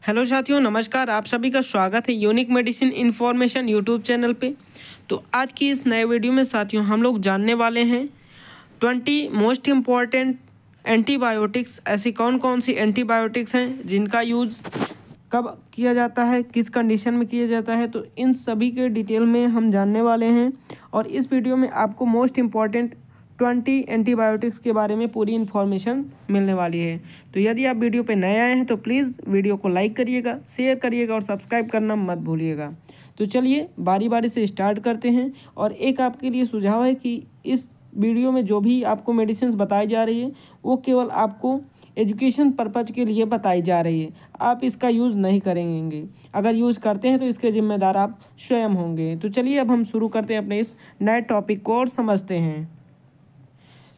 Hello साथियों, नमस्कार। आप सभी का स्वागत है unique medicine information YouTube channel पे। तो आज की इस नए वीडियो में साथियों हम लोग जानने वाले हैं 20 मोस्ट इम्पॉर्टेंट एंटीबायोटिक्स। ऐसी कौन कौन सी एंटीबायोटिक्स हैं जिनका यूज़ कब किया जाता है, किस कंडीशन में किया जाता है, तो इन सभी के डिटेल में हम जानने वाले हैं। और इस वीडियो में आपको मोस्ट इम्पॉर्टेंट 20 एंटीबायोटिक्स के बारे में पूरी इन्फॉर्मेशन मिलने वाली है। तो यदि आप वीडियो पे नए आए हैं तो प्लीज़ वीडियो को लाइक करिएगा, शेयर करिएगा और सब्सक्राइब करना मत भूलिएगा। तो चलिए बारी बारी से स्टार्ट करते हैं। और एक आपके लिए सुझाव है कि इस वीडियो में जो भी आपको मेडिसिन बताई जा रही है वो केवल आपको एजुकेशन पर्पज़ के लिए बताई जा रही है। आप इसका यूज़ नहीं करेंगे। अगर यूज़ करते हैं तो इसके जिम्मेदार आप स्वयं होंगे। तो चलिए अब हम शुरू करते हैं अपने इस नए टॉपिक को और समझते हैं।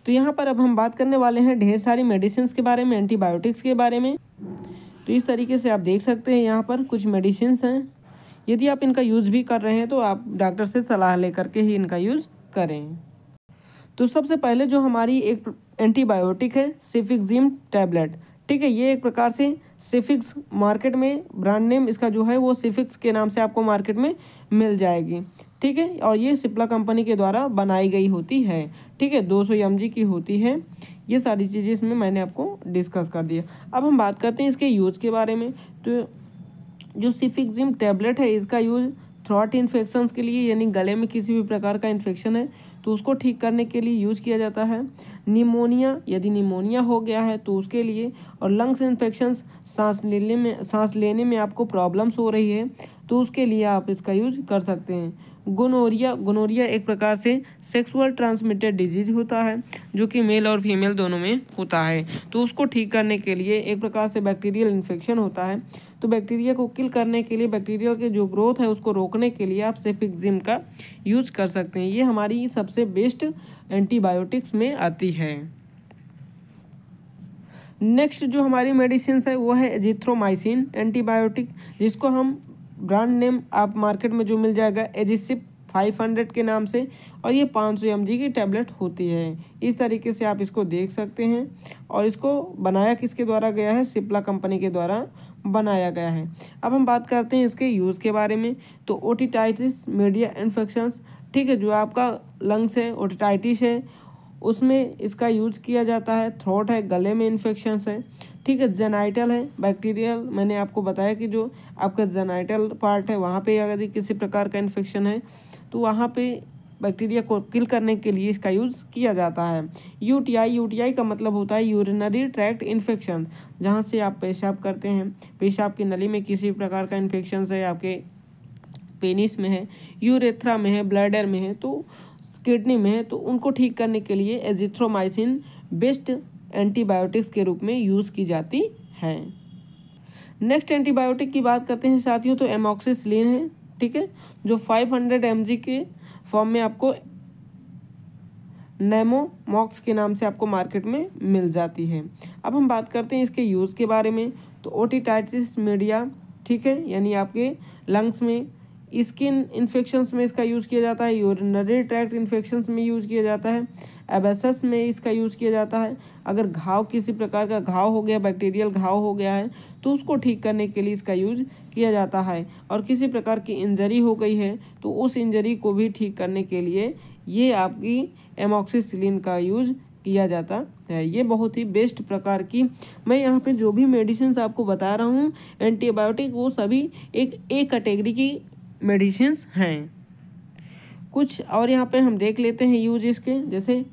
तो यहाँ पर अब हम बात करने वाले हैं ढेर सारी मेडिसिन के बारे में, एंटीबायोटिक्स के बारे में। तो इस तरीके से आप देख सकते हैं यहाँ पर कुछ मेडिसिन हैं। यदि आप इनका यूज़ भी कर रहे हैं तो आप डॉक्टर से सलाह लेकर के ही इनका यूज़ करें। तो सबसे पहले जो हमारी एक एंटीबायोटिक है सेफिक्सिम टैबलेट। ठीक है, ये एक प्रकार से सेफिक्स मार्केट में ब्रांड नेम इसका जो है वो सेफिक्स के नाम से आपको मार्केट में मिल जाएगी। ठीक है, और ये सिप्ला कंपनी के द्वारा बनाई गई होती है। ठीक है, 200 mg की होती है। ये सारी चीज़ें इसमें मैंने आपको डिस्कस कर दिया। अब हम बात करते हैं इसके यूज़ के बारे में। तो जो सेफिक्सिम टैबलेट है इसका यूज़ थ्रोट इन्फेक्शंस के लिए, यानी गले में किसी भी प्रकार का इन्फेक्शन है तो उसको ठीक करने के लिए यूज़ किया जाता है। निमोनिया, यदि निमोनिया हो गया है तो उसके लिए, और लंग्स इन्फेक्शंस, सांस लेने में आपको प्रॉब्लम्स हो रही है तो उसके लिए आप इसका यूज कर सकते हैं। गोनोरिया एक प्रकार से सेक्सुअल ट्रांसमिटेड डिजीज होता है जो कि मेल और फीमेल दोनों में होता है। तो उसको ठीक करने के लिए एक प्रकार से बैक्टीरियल इन्फेक्शन होता है, तो बैक्टीरिया को किल करने के लिए, बैक्टीरियल के जो ग्रोथ है उसको रोकने के लिए आप सेफिक्सिम का यूज़ कर सकते हैं। ये हमारी सबसे बेस्ट एंटीबायोटिक्स में आती है। नेक्स्ट जो हमारी मेडिसिन है वो है एजिथ्रोमाइसिन एंटीबायोटिक, जिसको हम ब्रांड नेम आप मार्केट में जो मिल जाएगा एजिसिप 500 के नाम से, और ये 500 mg की टैबलेट होती है। इस तरीके से आप इसको देख सकते हैं। और इसको बनाया किसके द्वारा गया है? सिप्ला कंपनी के द्वारा बनाया गया है। अब हम बात करते हैं इसके यूज़ के बारे में। तो ओटिटाइटिस मीडिया इन्फेक्शंस, ठीक है, जो आपका लंग्स है, ओटिटाइटिस है, उसमें इसका यूज़ किया जाता है। थ्रोट है, गले में इन्फेक्शंस है। ठीक है, जेनाइटल है, बैक्टीरियल, मैंने आपको बताया कि जो आपका जेनाइटल पार्ट है वहाँ पे यदि किसी प्रकार का इन्फेक्शन है तो वहाँ पे बैक्टीरिया को किल करने के लिए इसका यूज़ किया जाता है। यूटीआई का मतलब होता है यूरिनरी ट्रैक्ट इन्फेक्शन, जहाँ से आप पेशाब करते हैं, पेशाब की नली में किसी प्रकार का इन्फेक्शन है, आपके पेनिस में है, यूरेथ्रा में है, ब्लैडर में है, तो किडनी में है, तो उनको ठीक करने के लिए एजिथ्रोमाइसिन बेस्ट एंटीबायोटिक्स के रूप में यूज़ की जाती है। नेक्स्ट एंटीबायोटिक की बात करते हैं साथियों, तो एमॉक्सिसिलिन है। ठीक है, जो 500 mg के फॉर्म में आपको नेमोमॉक्स के नाम से आपको मार्केट में मिल जाती है। अब हम बात करते हैं इसके यूज़ के बारे में। तो ओटिटाइटिस मीडिया, ठीक है, यानी आपके लंग्स में, स्किन इन्फेक्शंस में इसका यूज़ किया जाता है, यूरिनरी ट्रैक्ट इन्फेक्शंस में यूज़ किया जाता है, एबेसस में इसका यूज़ किया जाता है। अगर घाव, किसी प्रकार का घाव हो गया, बैक्टीरियल घाव हो गया है तो उसको ठीक करने के लिए इसका यूज किया जाता है। और किसी प्रकार की इंजरी हो गई है तो उस इंजरी को भी ठीक करने के लिए ये आपकी एमॉक्सिसिलिन का यूज़ किया जाता है। ये बहुत ही बेस्ट प्रकार की, मैं यहाँ पे जो भी मेडिसिन आपको बता रहा हूँ एंटीबायोटिक, वो सभी एक ए कैटेगरी की मेडिसिन्स हैं। कुछ और यहाँ पे हम देख लेते हैं यूज इसके, जैसे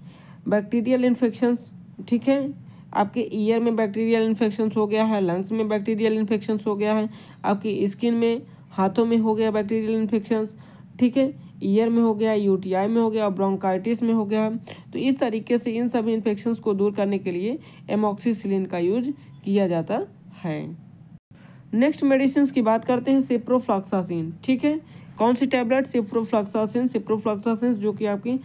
बैक्टीरियल इन्फेक्शंस। ठीक है, आपके ईयर में बैक्टीरियल इन्फेक्शंस हो गया है, लंग्स में बैक्टीरियल इन्फेक्शंस हो गया है, आपकी स्किन में, हाथों में हो गया बैक्टीरियल इन्फेक्शंस। ठीक है, ईयर में हो गया, यूटीआई में हो गया, ब्रोंकाइटिस में हो गया। तो इस तरीके से इन सभी इन्फेक्शंस को दूर करने के लिए एमॉक्सिसिलिन का यूज किया जाता है। नेक्स्ट मेडिसिन की बात करते हैं सिप्रोफ्लॉक्सासिन। ठीक है, कौन सी टैबलेट? सिप्रोफ्लॉक्सासिन, जो कि आपकी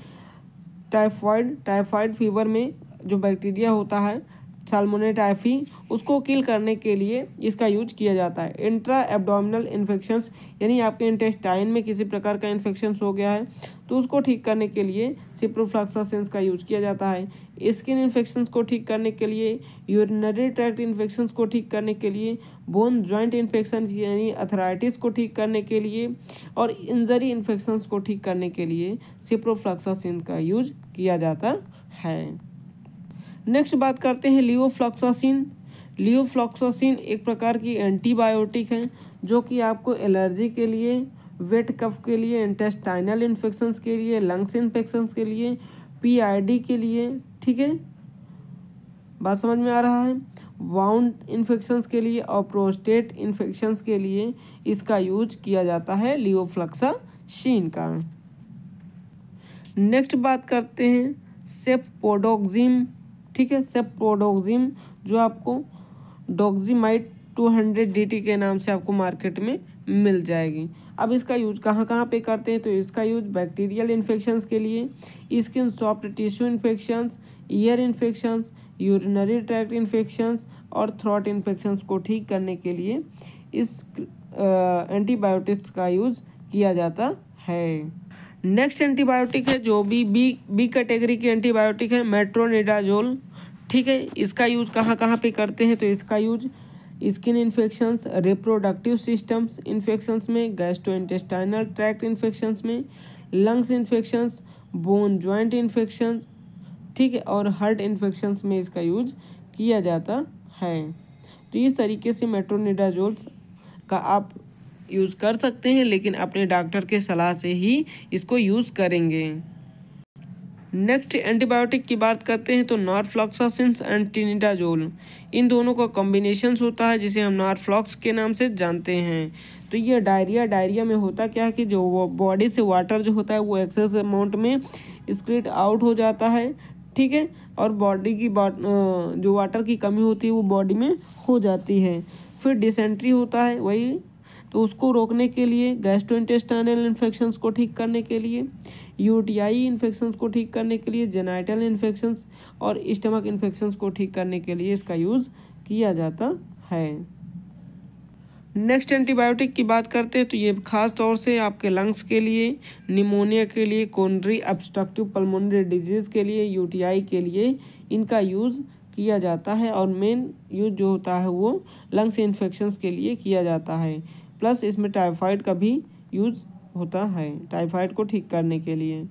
टाइफाइड फीवर में जो बैक्टीरिया होता है, साल्मोनेला टाइफी, उसको किल करने के लिए इसका यूज किया जाता है। इंट्रा एब्डोमिनल इन्फेक्शंस, यानी आपके इंटेस्टाइन में किसी प्रकार का इन्फेक्शन हो गया है तो उसको ठीक करने के लिए सिप्रोफ्लॉक्सासिन का यूज किया जाता है। स्किन इन्फेक्शंस को ठीक करने के लिए, यूरिनरी ट्रैक्ट इन्फेक्शंस को ठीक करने के लिए, बोन जॉइंट इन्फेक्शन यानी अर्थराइटिस को ठीक करने के लिए और इंजरी इन्फेक्शंस को ठीक करने के लिए सिप्रोफ्लॉक्सासिन का यूज किया जाता है। नेक्स्ट बात करते हैं लियोफ्लॉक्सासिन। लियोफ्लॉक्सासिन एक प्रकार की एंटीबायोटिक है जो कि आपको एलर्जी के लिए, वेट कफ के लिए, इंटेस्टाइनल इन्फेक्शंस के लिए, लंग्स इन्फेक्शंस के लिए, पीआईडी के लिए, ठीक है, बात समझ में आ रहा है, वाउंड इन्फेक्शंस के लिए और प्रोस्टेट इन्फेक्शंस के लिए इसका यूज किया जाता है लियोफ्लॉक्सासिन का। नेक्स्ट बात करते हैं सेफपोडोक्सिम, ठीक है, सेफपोडोक्सिम जो आपको डोक्सीमाइड 200 DT के नाम से आपको मार्केट में मिल जाएगी। अब इसका यूज कहाँ कहाँ पे करते हैं, तो इसका यूज बैक्टीरियल इन्फेक्शंस के लिए, skin soft tissue infections, year infections, urinary tract infections और थ्रोट इन्फेक्शंस को ठीक करने के लिए इस एंटीबायोटिक्स का यूज किया जाता है। नेक्स्ट एंटीबायोटिक है जो बी कैटेगरी की एंटीबायोटिक है, मेट्रोनिडाजोल, ठीक है। इसका यूज कहाँ कहाँ पे करते हैं, तो इसका use skin infections, reproductive systems infections में, गैस्ट्रोइंटेस्टाइनल ट्रैक्ट इन्फेक्शंस में, lungs infections, bone joint infections, ठीक है, और हार्ट इन्फेक्शंस में इसका यूज किया जाता है। तो इस तरीके से मेट्रोनिडाजोल का आप यूज़ कर सकते हैं, लेकिन अपने डॉक्टर के सलाह से ही इसको यूज़ करेंगे। नेक्स्ट एंटीबायोटिक की बात करते हैं तो नॉरफ्लॉक्सासिन एंड टिनिडाजोल, इन दोनों का कॉम्बिनेशन होता है जिसे हम नॉरफ्लॉक्स के नाम से जानते हैं। तो ये डायरिया में होता क्या है कि जो बॉडी से वाटर जो होता है वो एक्सेस अमाउंट में एक्सक्रीट आउट हो जाता है, ठीक है, और बॉडी की जो वाटर की कमी होती है वो बॉडी में हो जाती है। फिर डिसेंट्री होता है वही, तो उसको रोकने के लिए, गैस्ट्रोइंटेस्टाइनल इन्फेक्शंस को ठीक करने के लिए, यूटीआई इन्फेक्शंस को ठीक करने के लिए, जेनाइटल इन्फेक्शंस और स्टमक इन्फेक्शंस को ठीक करने के लिए इसका यूज़ किया जाता है। नेक्स्ट एंटीबायोटिक की बात करते हैं तो ये खास तौर से आपके लंग्स के लिए, निमोनिया के लिए, कोरोनरी ऑब्स्ट्रक्टिव पल्मोनरी डिजीज़ के लिए, यूटीआई के लिए इनका यूज़ किया जाता है और मेन यूज जो होता है वो लंग्स इन्फेक्शंस के लिए किया जाता है। प्लस इसमें टाइफाइड का भी यूज होता है, टाइफाइड को ठीक करने के लिए।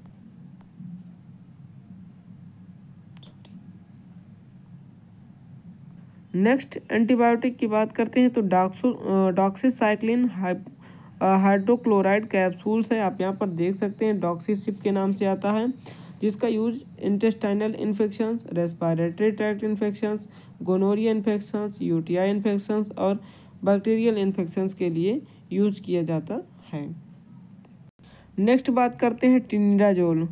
नेक्स्ट एंटीबायोटिक की बात करते हैं तो डॉक्सीसाइक्लिन हाइड्रोक्लोराइड कैप्सूल्स है, आप यहाँ पर देख सकते हैं, डॉक्सीसिप के नाम से आता है, जिसका use intestinal infections, respiratory tract infections, gonorrhoea infections, UTI infections और बैक्टीरियल इन्फेक्शंस के लिए यूज किया जाता है। नेक्स्ट बात करते हैं टिनिडाजोल,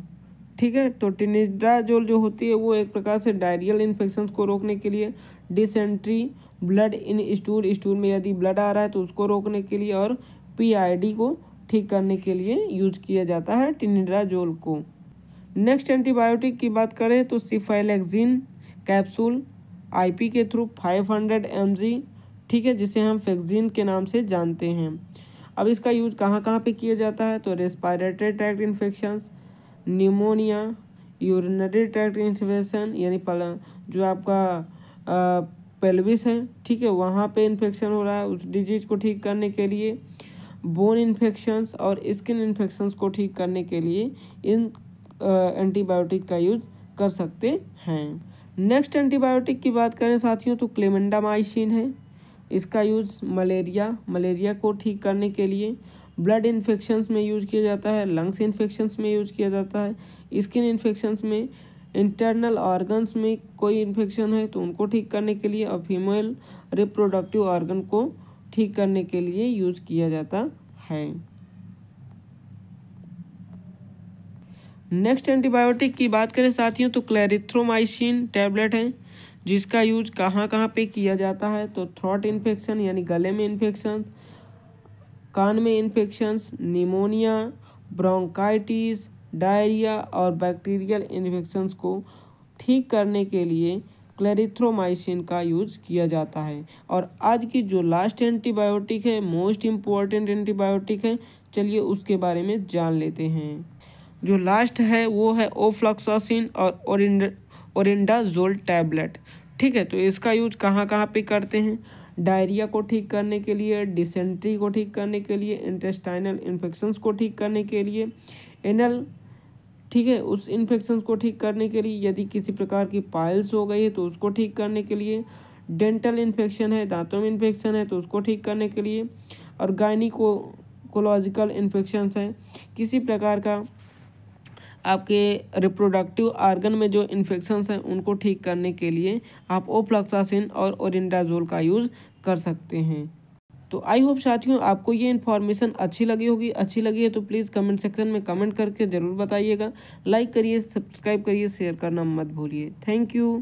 ठीक है। तो टिनिडाजोल जो होती है वो एक प्रकार से डायरियल इन्फेक्शंस को रोकने के लिए, डिसेंट्री, ब्लड इन स्टूल में यदि ब्लड आ रहा है तो उसको रोकने के लिए और पीआईडी को ठीक करने के लिए यूज किया जाता है टिनिडाजोल को। नेक्स्ट एंटीबायोटिक की बात करें तो सिफाइलेक्सिन कैप्सूल आईपी के थ्रू 500 mg, ठीक है, जिसे हम फेक्सिन के नाम से जानते हैं। अब इसका यूज कहाँ कहाँ पे किया जाता है, तो respiratory tract infections, pneumonia, urinary tract infection यानी जो आपका पेल्विस है, ठीक है, वहाँ पे इन्फेक्शन हो रहा है, उस डिजीज को ठीक करने के लिए, बोन इन्फेक्शंस और स्किन इन्फेक्शंस को ठीक करने के लिए इन एंटीबायोटिक का यूज कर सकते हैं। नेक्स्ट एंटीबायोटिक की बात करें साथियों तो क्लेमेंडामाइसिन है, इसका यूज मलेरिया को ठीक करने के लिए, ब्लड इन्फेक्शंस में यूज किया जाता है, लंग्स इन्फेक्शंस में यूज किया जाता है, स्किन इन्फेक्शंस में, इंटरनल ऑर्गन्स में कोई इन्फेक्शन है तो उनको ठीक करने के लिए और फीमेल रिप्रोडक्टिव ऑर्गन को ठीक करने के लिए यूज किया जाता है। नेक्स्ट एंटीबायोटिक की बात करें साथियों तो क्लेरिथ्रोमाइसिन टैबलेट है, जिसका यूज कहाँ कहाँ पे किया जाता है, तो थ्रोट इन्फेक्शन यानी गले में इन्फेक्शन, कान में इन्फेक्शंस, निमोनिया, ब्रोंकाइटिस, डायरिया और बैक्टीरियल इन्फेक्शंस को ठीक करने के लिए क्लेरिथ्रोमाइसिन का यूज़ किया जाता है। और आज की जो लास्ट एंटीबायोटिक है, मोस्ट इम्पॉर्टेंट एंटीबायोटिक है, चलिए उसके बारे में जान लेते हैं। जो लास्ट है वो है ओफ्लॉक्सासिन और ओरिंडाजोल टैबलेट। ठीक है, तो इसका यूज कहाँ कहाँ पे करते हैं? डायरिया को ठीक करने के लिए, डिसेंट्री को ठीक करने के लिए, इंटेस्टाइनल इन्फेक्शंस को ठीक करने के लिए, एनल, ठीक है, उस इन्फेक्शंस को ठीक करने के लिए, यदि किसी प्रकार की पाइल्स हो गई है तो उसको ठीक करने के लिए, डेंटल इन्फेक्शन है, दांतों में इन्फेक्शन है तो उसको ठीक करने के लिए, और गायनिकोलॉजिकल इन्फेक्शंस हैं, किसी प्रकार का आपके रिप्रोडक्टिव आर्गन में जो इन्फेक्शंस हैं उनको ठीक करने के लिए आप ओफ्लॉक्सासिन और ओरिंडाजोल का यूज़ कर सकते हैं। तो आई होप साथियों आपको ये इन्फॉर्मेशन अच्छी लगी होगी। अच्छी लगी है तो प्लीज़ कमेंट सेक्शन में कमेंट करके ज़रूर बताइएगा। लाइक करिए, सब्सक्राइब करिए, शेयर करना मत भूलिए। Thank you.